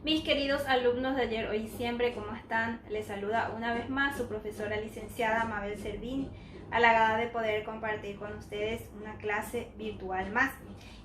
Mis queridos alumnos de ayer, hoy y siempre, ¿cómo están? Les saluda una vez más su profesora licenciada Mabel Servín, halagada de poder compartir con ustedes una clase virtual más.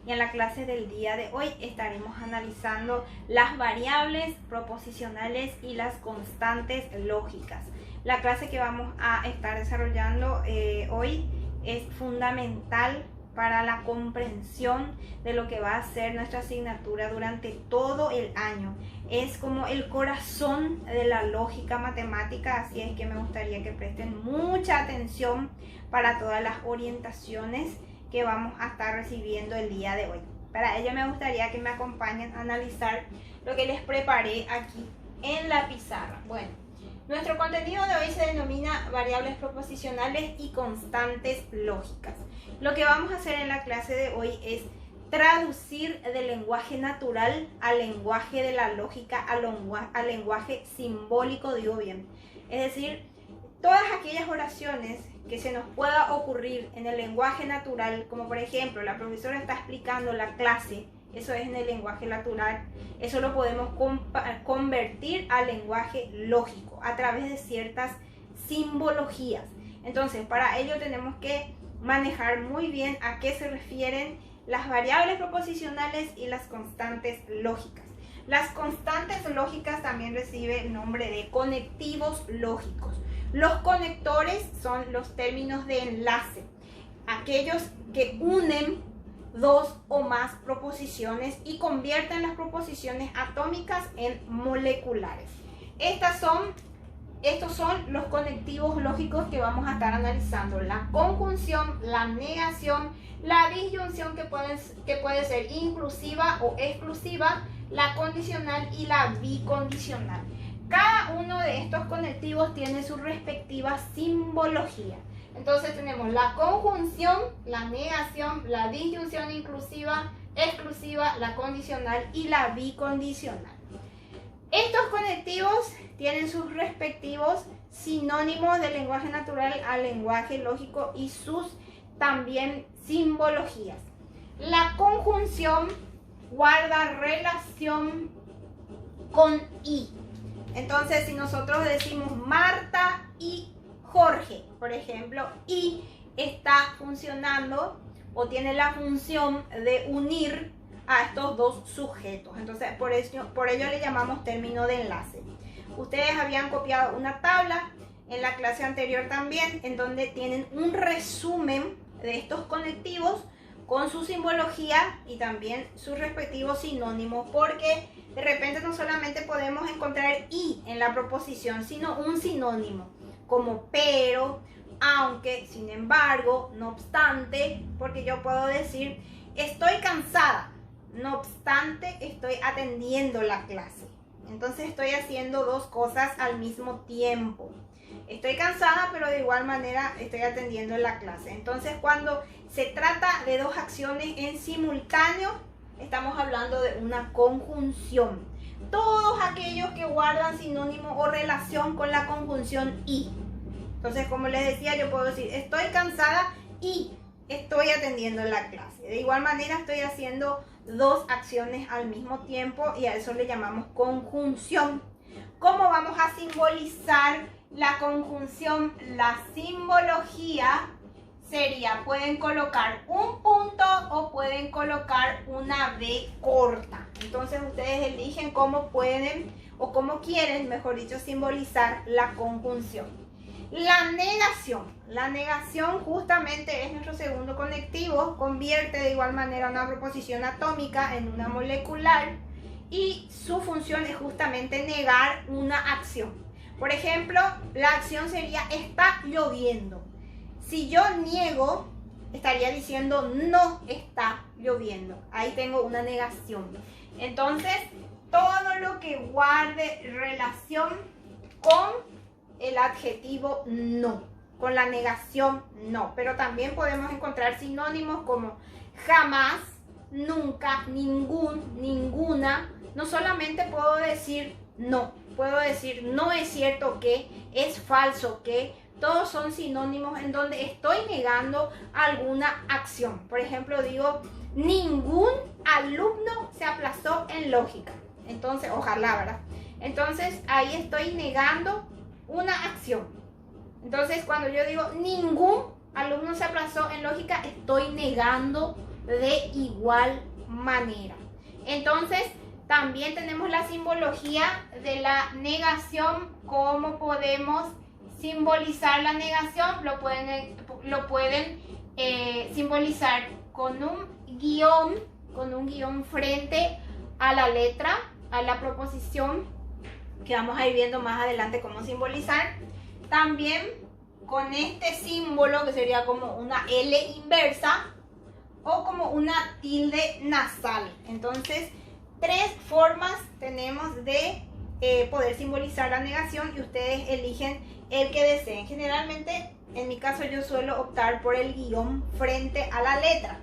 Y en la clase del día de hoy estaremos analizando las variables proposicionales y las constantes lógicas. La clase que vamos a estar desarrollando hoy es fundamental para la comprensión de lo que va a ser nuestra asignatura durante todo el año. Es como el corazón de la lógica matemática, así es que me gustaría que presten mucha atención para todas las orientaciones que vamos a estar recibiendo el día de hoy. Para ello me gustaría que me acompañen a analizar lo que les preparé aquí en la pizarra. Bueno, nuestro contenido de hoy se denomina variables proposicionales y constantes lógicas. Lo que vamos a hacer en la clase de hoy es traducir del lenguaje natural al lenguaje de la lógica, al lenguaje simbólico, digo bien. Es decir, todas aquellas oraciones que se nos pueda ocurrir en el lenguaje natural, como por ejemplo, la profesora está explicando la clase, eso es en el lenguaje natural, eso lo podemos convertir al lenguaje lógico a través de ciertas simbologías. Entonces, para ello tenemos que manejar muy bien a qué se refieren las variables proposicionales y las constantes lógicas. Las constantes lógicas también reciben el nombre de conectivos lógicos. Los conectores son los términos de enlace, aquellos que unen dos o más proposiciones y convierten las proposiciones atómicas en moleculares. Estos son los conectivos lógicos que vamos a estar analizando: la conjunción, la negación, la disyunción que puede ser inclusiva o exclusiva, la condicional y la bicondicional. Cada uno de estos conectivos tiene su respectiva simbología. Entonces tenemos la conjunción, la negación, la disyunción inclusiva, exclusiva, la condicional y la bicondicional. Estos conectivos tienen sus respectivos sinónimos del lenguaje natural al lenguaje lógico y sus también simbologías. La conjunción guarda relación con y. Entonces, si nosotros decimos Marta y Jorge, por ejemplo, y está funcionando o tiene la función de unir a estos dos sujetos. Entonces, por ello le llamamos término de enlace. Ustedes habían copiado una tabla en la clase anterior también, en donde tienen un resumen de estos conectivos con su simbología y también sus respectivos sinónimos, porque de repente no solamente podemos encontrar y en la proposición, sino un sinónimo como pero, aunque, sin embargo, no obstante, porque yo puedo decir estoy cansada, no obstante estoy atendiendo la clase. Entonces estoy haciendo dos cosas al mismo tiempo. Estoy cansada, pero de igual manera estoy atendiendo la clase. Entonces, cuando se trata de dos acciones en simultáneo, estamos hablando de una conjunción. Todos aquellos que guardan sinónimo o relación con la conjunción y. Entonces, como les decía, yo puedo decir estoy cansada y estoy atendiendo la clase. De igual manera, estoy haciendo dos acciones al mismo tiempo y a eso le llamamos conjunción. ¿Cómo vamos a simbolizar la conjunción? La simbología sería, pueden colocar un punto o pueden colocar una B corta. Entonces ustedes eligen cómo pueden o cómo quieren, mejor dicho, simbolizar la conjunción. La negación. La negación justamente es nuestro segundo conectivo, convierte de igual manera una proposición atómica en una molecular y su función es justamente negar una acción. Por ejemplo, la acción sería está lloviendo. Si yo niego, estaría diciendo no está lloviendo. Ahí tengo una negación. Entonces, todo lo que guarde relación con el adjetivo no, con la negación no. Pero también podemos encontrar sinónimos como jamás, nunca, ningún, ninguna. No solamente puedo decir no, puedo decir no es cierto que, es falso que. Todos son sinónimos en donde estoy negando alguna acción. Por ejemplo, digo ningún alumno se aplazó en lógica. Entonces, ojalá, ¿verdad? Entonces, ahí estoy negando una acción. Entonces, cuando yo digo ningún alumno se aplazó en lógica, estoy negando de igual manera. Entonces, también tenemos la simbología de la negación. ¿Cómo podemos simbolizar la negación? Lo pueden simbolizar con un guión frente a la letra, a la proposición, que vamos a ir viendo más adelante cómo simbolizar. También con este símbolo que sería como una L inversa o como una tilde nasal. Entonces, 3 formas tenemos de poder simbolizar la negación y ustedes eligen el que deseen. Generalmente, en mi caso, yo suelo optar por el guión frente a la letra.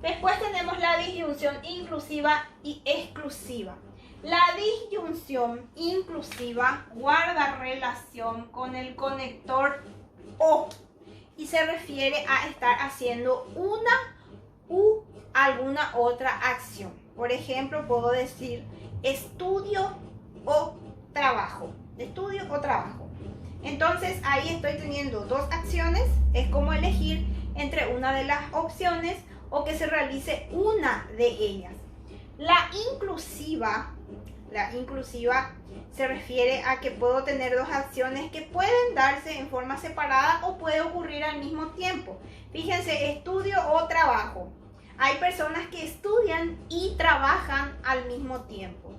Después tenemos la disyunción inclusiva y exclusiva. La disyunción inclusiva guarda relación con el conector o y se refiere a estar haciendo una u alguna otra acción. Por ejemplo, puedo decir estudio o trabajo. Estudio o trabajo. Entonces ahí estoy teniendo 2 acciones. Es como elegir entre una de las opciones o que se realice una de ellas. La inclusiva se refiere a que puedo tener 2 acciones que pueden darse en forma separada o puede ocurrir al mismo tiempo. Fíjense, estudio o trabajo. Hay personas que estudian y trabajan al mismo tiempo.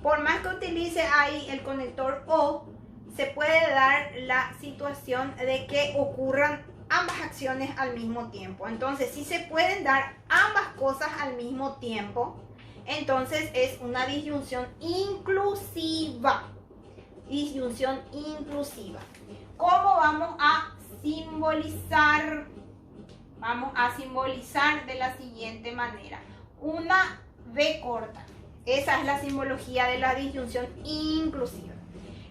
Por más que utilice ahí el conector o, se puede dar la situación de que ocurran ambas acciones al mismo tiempo. Entonces, si se pueden dar ambas cosas al mismo tiempo, entonces es una disyunción inclusiva. Disyunción inclusiva. ¿Cómo vamos a simbolizar? Vamos a simbolizar de la siguiente manera. Una V corta. Esa es la simbología de la disyunción inclusiva.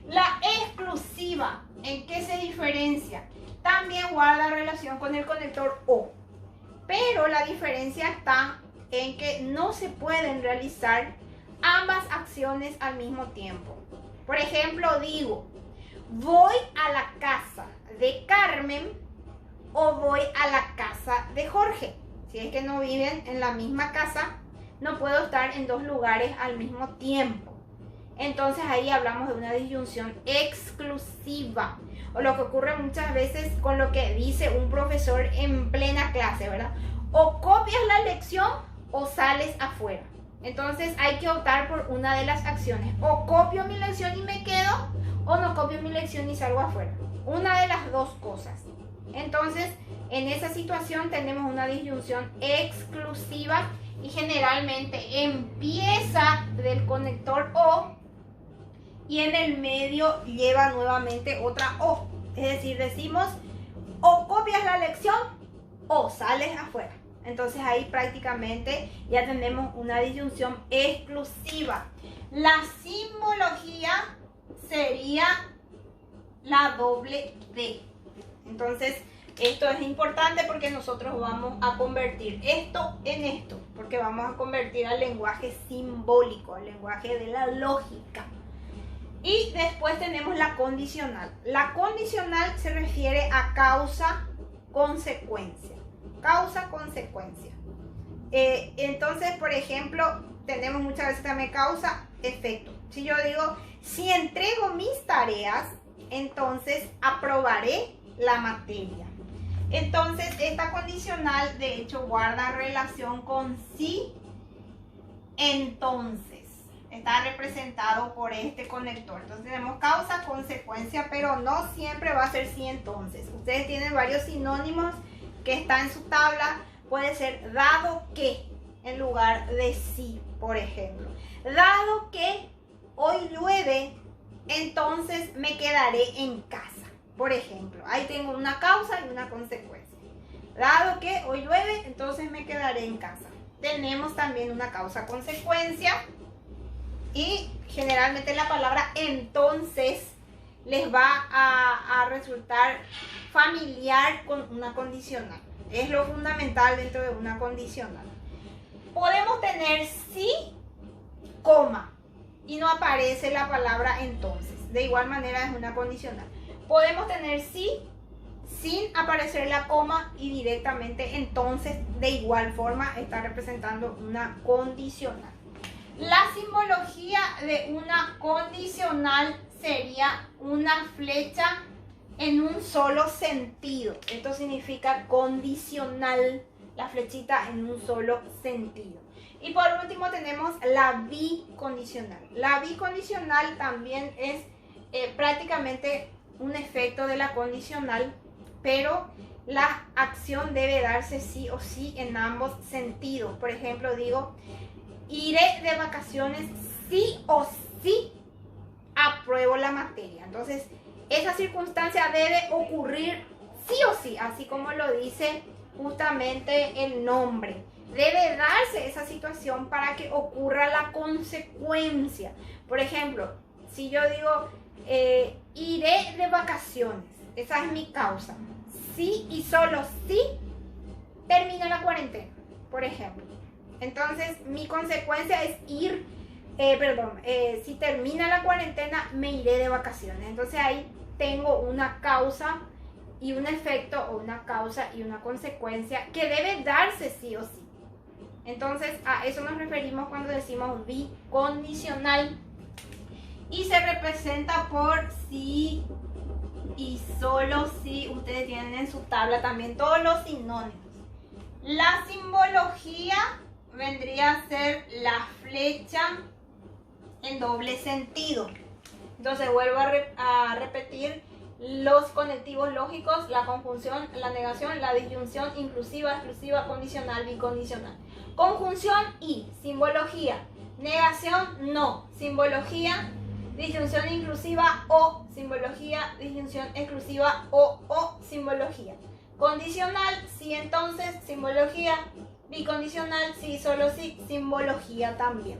La exclusiva, ¿en qué se diferencia? También guarda relación con el conector o. Pero la diferencia está en que no se pueden realizar ambas acciones al mismo tiempo. Por ejemplo, digo, voy a la casa de Carmen o voy a la casa de Jorge. Si es que no viven en la misma casa, no puedo estar en 2 lugares al mismo tiempo. Entonces ahí hablamos de una disyunción exclusiva. O lo que ocurre muchas veces con lo que dice un profesor en plena clase, ¿verdad? O copias la lección o sales afuera. Entonces hay que optar por una de las acciones. O copio mi lección y me quedo, o no copio mi lección y salgo afuera. Una de las 2 cosas. Entonces, en esa situación tenemos una disyunción exclusiva y generalmente empieza del conector o y en el medio lleva nuevamente otra o. Es decir, decimos o copias la lección o sales afuera. Entonces ahí prácticamente ya tenemos una disyunción exclusiva. La simbología sería la doble D. Entonces esto es importante porque nosotros vamos a convertir esto en esto. Porque vamos a convertir al lenguaje simbólico, al lenguaje de la lógica. Y después tenemos la condicional. La condicional se refiere a causa-consecuencia. Causa-consecuencia. Entonces, por ejemplo, tenemos muchas veces también causa-efecto. Si yo digo, si entrego mis tareas, entonces aprobaré la materia. Entonces, esta condicional, de hecho, guarda relación con sí, entonces. Está representado por este conector. Entonces tenemos causa, consecuencia, pero no siempre va a ser sí entonces. Ustedes tienen varios sinónimos que están en su tabla. Puede ser dado que en lugar de sí, por ejemplo. Dado que hoy llueve, entonces me quedaré en casa, por ejemplo. Ahí tengo una causa y una consecuencia. Dado que hoy llueve, entonces me quedaré en casa. Tenemos también una causa-consecuencia. Y generalmente la palabra entonces les va a resultar familiar con una condicional. Es lo fundamental dentro de una condicional. Podemos tener sí, coma. y no aparece la palabra entonces. De igual manera es una condicional. Podemos tener sí sin aparecer la coma y directamente entonces de igual forma está representando una condicional. La simbología de una condicional sería una flecha en un solo sentido. Esto significa condicional, la flechita en un solo sentido. Y por último tenemos la bicondicional. La bicondicional también es prácticamente un efecto de la condicional, pero la acción debe darse sí o sí en ambos sentidos. Por ejemplo, digo, iré de vacaciones sí o sí apruebo la materia. Entonces, esa circunstancia debe ocurrir sí o sí, así como lo dice justamente el nombre. Debe darse esa situación para que ocurra la consecuencia. Por ejemplo, si yo digo, iré de vacaciones, esa es mi causa. Sí y solo sí termina la cuarentena, por ejemplo. Entonces, mi consecuencia es ir, si termina la cuarentena, me iré de vacaciones. Entonces, ahí tengo una causa y un efecto, o una causa y una consecuencia que debe darse sí o sí. Entonces, a eso nos referimos cuando decimos bicondicional. Y se representa por sí y solo sí. Ustedes tienen en su tabla también todos los sinónimos. La simbología vendría a ser la flecha en doble sentido. Entonces vuelvo a repetir los conectivos lógicos, la conjunción, la negación, la disyunción, inclusiva, exclusiva, condicional, bicondicional. Conjunción y simbología. Negación no. Simbología, disyunción inclusiva o simbología, disyunción exclusiva o simbología. Condicional, sí entonces, simbología. Bicondicional, sí solo sí, simbología también.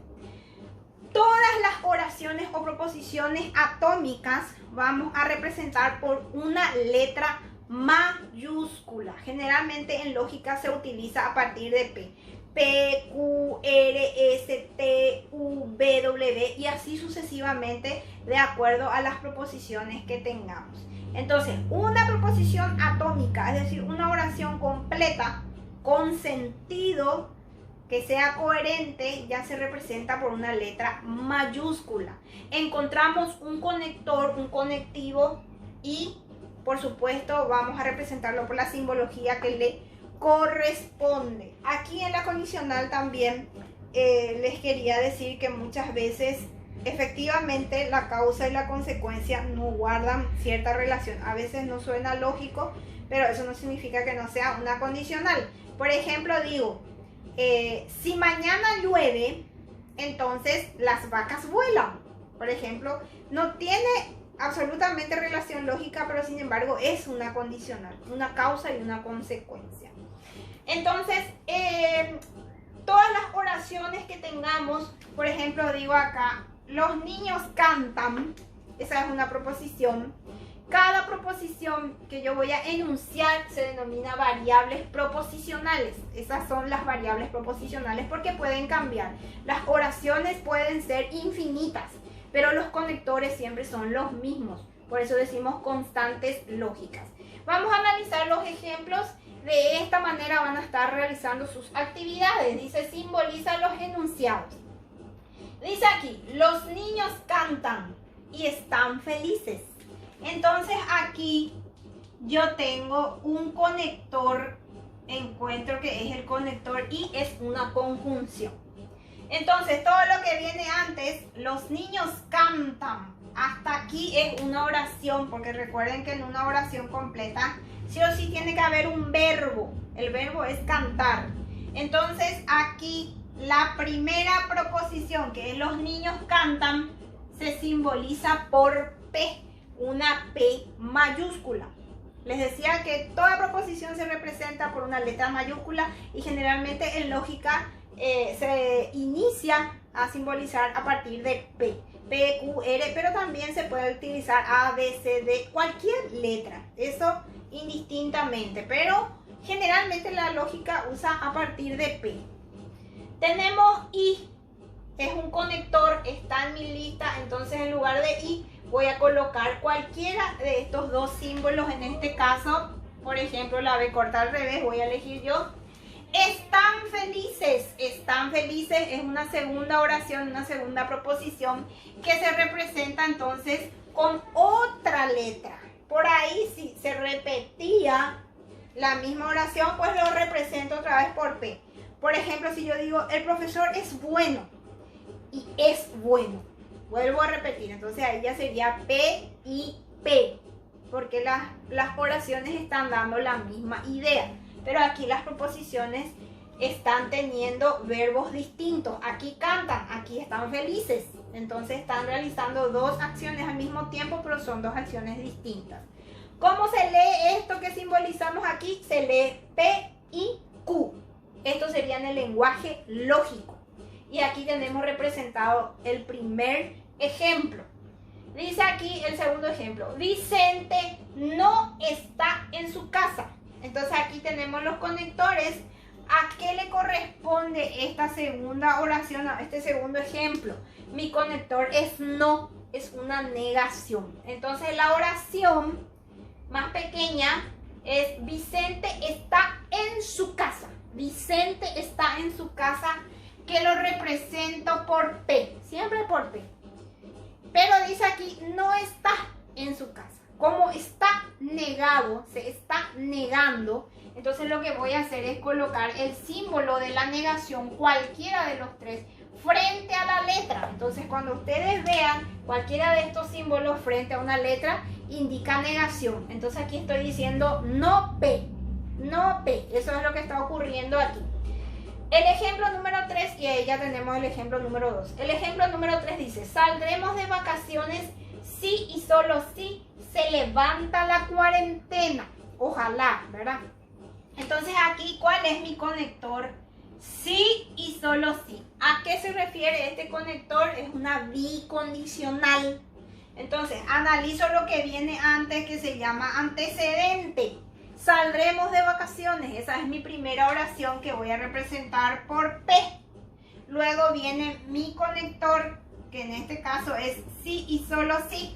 Todas las oraciones o proposiciones atómicas vamos a representar por una letra mayúscula. Generalmente en lógica se utiliza a partir de P. P, Q, R, S, T, U, V, W y así sucesivamente de acuerdo a las proposiciones que tengamos. Entonces, una proposición atómica, es decir, una oración completa con sentido que sea coherente, ya se representa por una letra mayúscula. Encontramos un conector, un conectivo y, por supuesto, vamos a representarlo por la simbología que le corresponde. Aquí en la condicional también les quería decir que muchas veces efectivamente la causa y la consecuencia no guardan cierta relación. A veces no suena lógico, pero eso no significa que no sea una condicional. Por ejemplo, digo, si mañana llueve, entonces las vacas vuelan. Por ejemplo, no tiene absolutamente relación lógica, pero sin embargo es una condicional, una causa y una consecuencia. Entonces, todas las oraciones que tengamos, por ejemplo, digo acá, los niños cantan, esa es una proposición. Cada proposición que yo voy a enunciar se denomina variables proposicionales. Esas son las variables proposicionales porque pueden cambiar. Las oraciones pueden ser infinitas, pero los conectores siempre son los mismos. Por eso decimos constantes lógicas. Vamos a analizar los ejemplos. De esta manera van a estar realizando sus actividades. Dice, simboliza los enunciados. Dice aquí, los niños cantan y están felices. Entonces aquí yo tengo un conector, encuentro que es el conector y es una conjunción. Entonces todo lo que viene antes, los niños cantan, hasta aquí es una oración, porque recuerden que en una oración completa sí o sí tiene que haber un verbo. El verbo es cantar. Entonces aquí la primera proposición, que es los niños cantan, se simboliza por P. Una P mayúscula. Les decía que toda proposición se representa por una letra mayúscula y generalmente en lógica se inicia a simbolizar a partir de P. P, Q, R, pero también se puede utilizar A, B, C, D, cualquier letra. Eso indistintamente, pero generalmente la lógica usa a partir de P. Tenemos I. Es un conector, está en mi Entonces en lugar de I voy a colocar cualquiera de estos dos símbolos. En este caso, por ejemplo, la B corta al revés, voy a elegir yo. Están felices es una segunda oración, una segunda proposición que se representa entonces con otra letra. Por ahí si se repetía la misma oración, pues lo represento otra vez por P. Por ejemplo, si yo digo, el profesor es bueno y es bueno, vuelvo a repetir, entonces ahí ya sería P y P, porque las oraciones están dando la misma idea. Pero aquí las proposiciones están teniendo verbos distintos. Aquí cantan, aquí están felices. Entonces están realizando dos acciones al mismo tiempo, pero son dos acciones distintas. ¿Cómo se lee esto que simbolizamos aquí? Se lee P y Q. Esto sería en el lenguaje lógico. Y aquí tenemos representado el primer ejemplo. Dice aquí el segundo ejemplo. Vicente no está en su casa. Entonces aquí tenemos los conectores. ¿A qué le corresponde esta segunda oración, este segundo ejemplo? Mi conector es no, es una negación. Entonces la oración más pequeña es Vicente está en su casa. Vicente está en su casa, que lo represento por P, siempre por P. Pero dice aquí no está en su casa. Como está negado, se está negando, entonces lo que voy a hacer es colocar el símbolo de la negación, cualquiera de los tres, frente a la letra. Entonces cuando ustedes vean cualquiera de estos símbolos frente a una letra, indica negación. Entonces aquí estoy diciendo no P, no P. Eso es lo que está ocurriendo aquí. El ejemplo número 3, y ahí ya tenemos el ejemplo número 2. El ejemplo número 3 dice, saldremos de vacaciones si y solo si se levanta la cuarentena. Ojalá, ¿verdad? Entonces aquí, ¿cuál es mi conector? Sí y solo sí. ¿A qué se refiere este conector? Es una bicondicional. Entonces, analizo lo que viene antes, que se llama antecedente. Saldremos de vacaciones. Esa es mi primera oración que voy a representar por P. Luego viene mi conector, que en este caso es sí y solo sí.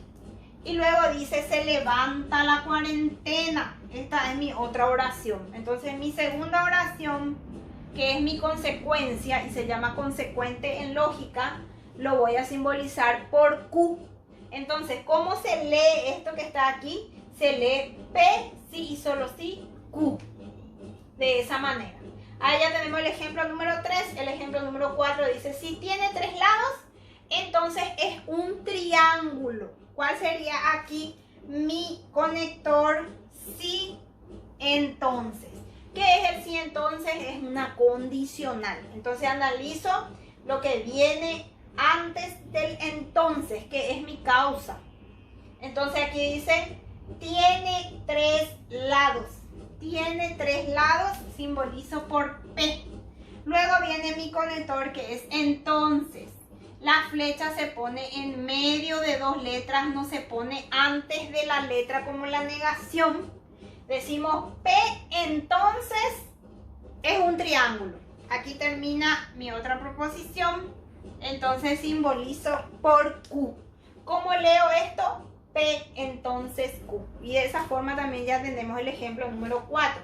Y luego dice se levanta la cuarentena. Esta es mi otra oración. Entonces mi segunda oración, que es mi consecuencia y se llama consecuente en lógica, lo voy a simbolizar por Q. Entonces, ¿cómo se lee esto que está aquí? Se lee P, sí y solo sí, Q. De esa manera. Ahí ya tenemos el ejemplo número 3. El ejemplo número 4 dice, si tiene 3 lados, entonces es un triángulo. ¿Cuál sería aquí mi conector? Sí, entonces. ¿Qué es el sí entonces? Es una condicional. Entonces analizo lo que viene antes del entonces, que es mi causa. Entonces aquí dice, tiene 3 lados. Tiene 3 lados, simbolizo por P. Luego viene mi conector, que es entonces. La flecha se pone en medio de 2 letras, no se pone antes de la letra como la negación. Decimos P, entonces es un triángulo. Aquí termina mi otra proposición. Entonces simbolizo por Q. ¿Cómo leo esto? P, entonces Q. Y de esa forma también ya tenemos el ejemplo número 4.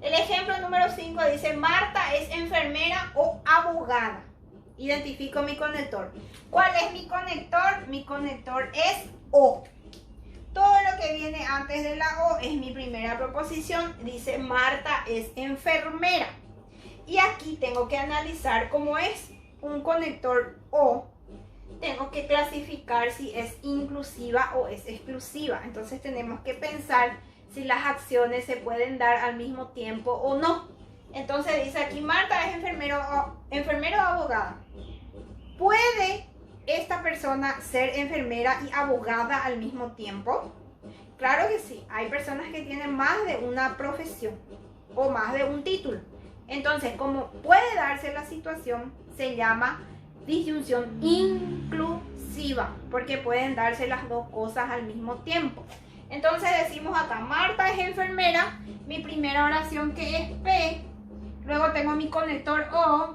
El ejemplo número 5 dice, Marta es enfermera o abogada. Identifico mi conector. ¿Cuál es mi conector? Mi conector es O. Todo lo que viene antes de la O es mi primera proposición. Dice, Marta es enfermera. Y aquí tengo que analizar cómo es un conector O. Tengo que clasificar si es inclusiva o es exclusiva. Entonces tenemos que pensar si las acciones se pueden dar al mismo tiempo o no. Entonces dice aquí, Marta es enfermero o abogada. ¿Puede esta persona ser enfermera y abogada al mismo tiempo? Claro que sí. Hay personas que tienen más de una profesión o más de un título. Entonces, como puede darse la situación, se llama disyunción inclusiva, porque pueden darse las dos cosas al mismo tiempo. Entonces decimos acá, Marta es enfermera, mi primera oración que es P, luego tengo mi conector O,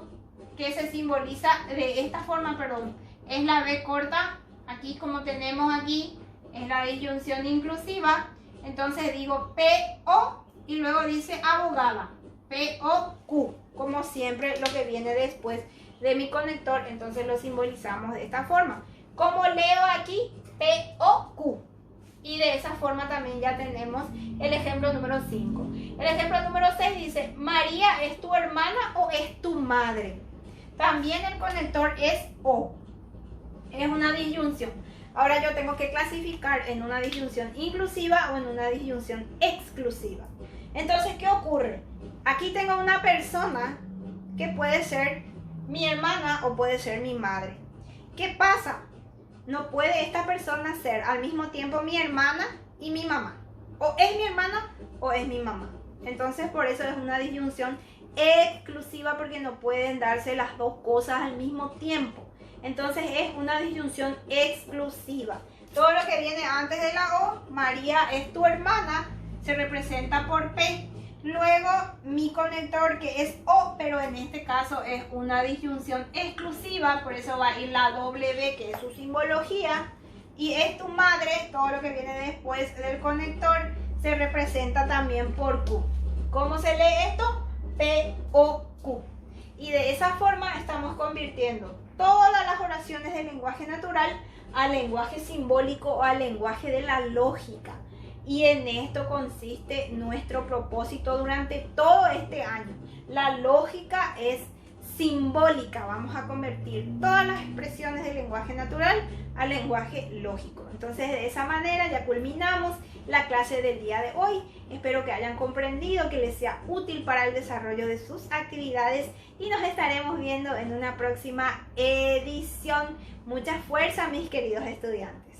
que se simboliza de esta forma, perdón, es la B corta Aquí como tenemos aquí, es la disyunción inclusiva, entonces digo P-O y luego dice abogada, P-O-Q, como siempre lo que viene después de mi conector, entonces lo simbolizamos de esta forma. Como leo aquí, P-O-Q. Y de esa forma también ya tenemos el ejemplo número 5. El ejemplo número 6 dice, María, ¿es tu hermana o es tu madre? También el conector es O. Es una disyunción. Ahora yo tengo que clasificar en una disyunción inclusiva o en una disyunción exclusiva. Entonces, ¿qué ocurre? Aquí tengo una persona que puede ser mi hermana o puede ser mi madre. ¿Qué pasa? No puede esta persona ser al mismo tiempo mi hermana y mi mamá. O es mi hermana o es mi mamá. Entonces por eso es una disyunción exclusiva porque no pueden darse las dos cosas al mismo tiempo. Entonces es una disyunción exclusiva. Todo lo que viene antes de la O, María es tu hermana, se representa por P. Luego mi conector que es O, pero en este caso es una disyunción exclusiva, por eso va a ir la W que es su simbología. Y es tu madre, todo lo que viene después del conector se representa también por Q. ¿Cómo se lee esto? P-O-Q. Y de esa forma estamos convirtiendo todas las oraciones del lenguaje natural al lenguaje simbólico o al lenguaje de la lógica. Y en esto consiste nuestro propósito durante todo este año. La lógica es simbólica. Vamos a convertir todas las expresiones del lenguaje natural al lenguaje lógico. Entonces, de esa manera ya culminamos la clase del día de hoy. Espero que hayan comprendido, que les sea útil para el desarrollo de sus actividades y nos estaremos viendo en una próxima edición. Mucha fuerza, mis queridos estudiantes.